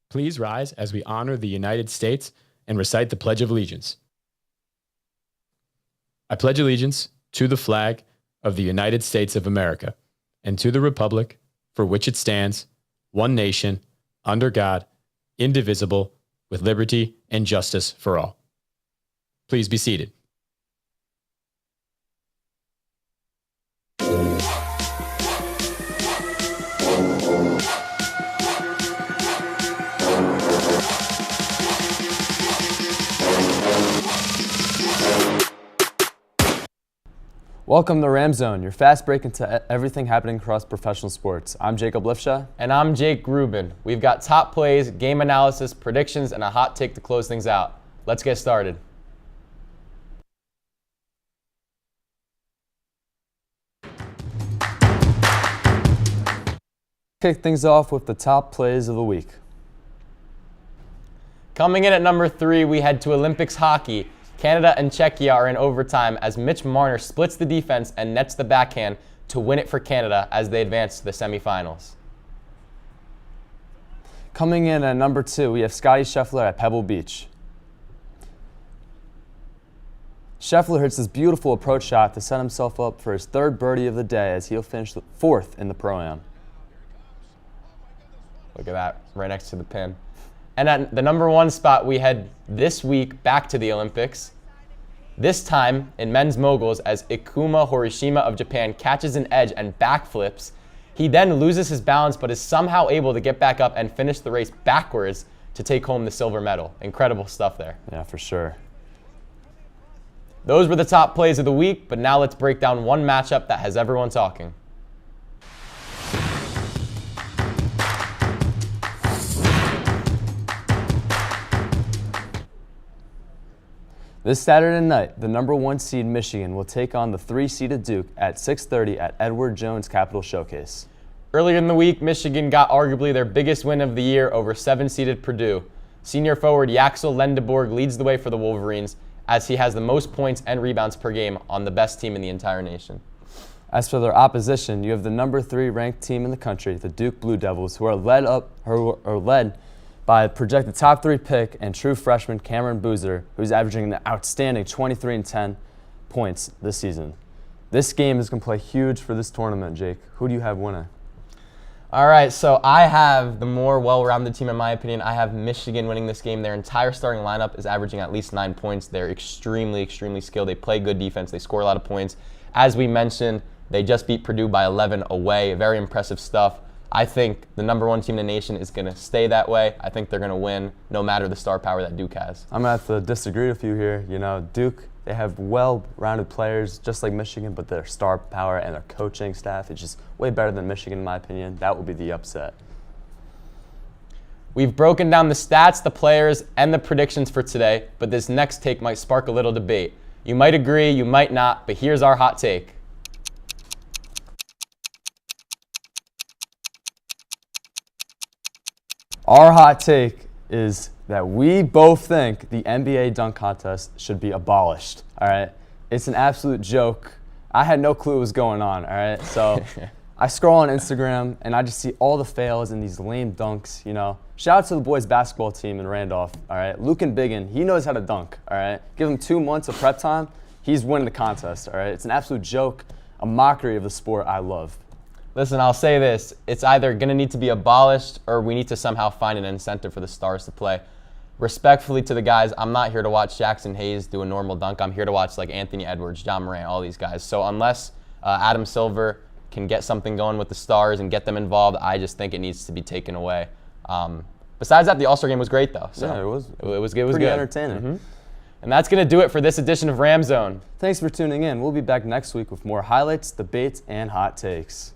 Please rise as we honor the United States and recite the Pledge of Allegiance. I pledge allegiance to the flag of the United States of America and to the republic for which it stands, one nation, under God, indivisible, with liberty and justice for all. Please be seated. Welcome to Ramzone, your fast break into everything happening across professional sports. I'm Jacob Lifshey. And I'm Jake Rubin. We've got top plays, game analysis, predictions, and a hot take to close things out. Let's get started. Kick things off with the top plays of the week. Coming in at number 3, we head to Olympics hockey. Canada and Czechia are in overtime as Mitch Marner splits the defense and nets the backhand to win it for Canada as they advance to the semifinals. Coming in at number 2, we have Scottie Scheffler at Pebble Beach. Scheffler hits this beautiful approach shot to set himself up for his third birdie of the day as he'll finish 4th in the Pro-Am. Look at that, right next to the pin. And at the number 1 spot, we head this week back to the Olympics. This time in men's moguls as Ikuma Horishima of Japan catches an edge and backflips. He then loses his balance but is somehow able to get back up and finish the race backwards to take home the silver medal. Incredible stuff there. Yeah, for sure. Those were the top plays of the week, but now let's break down one matchup that has everyone talking. This Saturday night, the number 1 seed Michigan will take on the 3-seeded Duke at 6:30 at Edward Jones Capitol Showcase. Earlier in the week, Michigan got arguably their biggest win of the year over 7-seeded Purdue. Senior forward Yaxel Lendeborg leads the way for the Wolverines as he has the most points and rebounds per game on the best team in the entire nation. As for their opposition, you have the number 3 ranked team in the country, the Duke Blue Devils, who are led by projected top 3 pick and true freshman Cameron Boozer, who's averaging an outstanding 23 and 10 points this season. This game is going to play huge for this tournament, Jake. Who do you have winning? All right, so I have the more well-rounded team in my opinion. I have Michigan winning this game. Their entire starting lineup is averaging at least 9 points. They're extremely, extremely skilled. They play good defense. They score a lot of points. As we mentioned, they just beat Purdue by 11 away. Very impressive stuff. I think the number 1 team in the nation is going to stay that way. I think they're going to win no matter the star power that Duke has. I'm going to have to disagree with you here. You know, Duke, they have well-rounded players just like Michigan, but their star power and their coaching staff is just way better than Michigan in my opinion. That will be the upset. We've broken down the stats, the players, and the predictions for today, but this next take might spark a little debate. You might agree, you might not, but here's our hot take. Our hot take is that we both think the NBA dunk contest should be abolished, all right? It's an absolute joke. I had no clue what was going on, all right? So I scroll on Instagram, and I just see all the fails and these lame dunks, you know? Shout out to the boys basketball team in Randolph, all right? Luke and Biggin, he knows how to dunk, all right? Give him 2 months of prep time, he's winning the contest, all right? It's an absolute joke, a mockery of the sport I love. Listen, I'll say this. It's either going to need to be abolished or we need to somehow find an incentive for the stars to play. Respectfully to the guys, I'm not here to watch Jackson Hayes do a normal dunk. I'm here to watch like Anthony Edwards, John Morant, all these guys. So unless Adam Silver can get something going with the stars and get them involved, I just think it needs to be taken away. Besides that, the All-Star game was great though. So yeah, it was pretty good. Entertaining. Mm-hmm. And that's going to do it for this edition of Ramzone. Thanks for tuning in. We'll be back next week with more highlights, debates, and hot takes.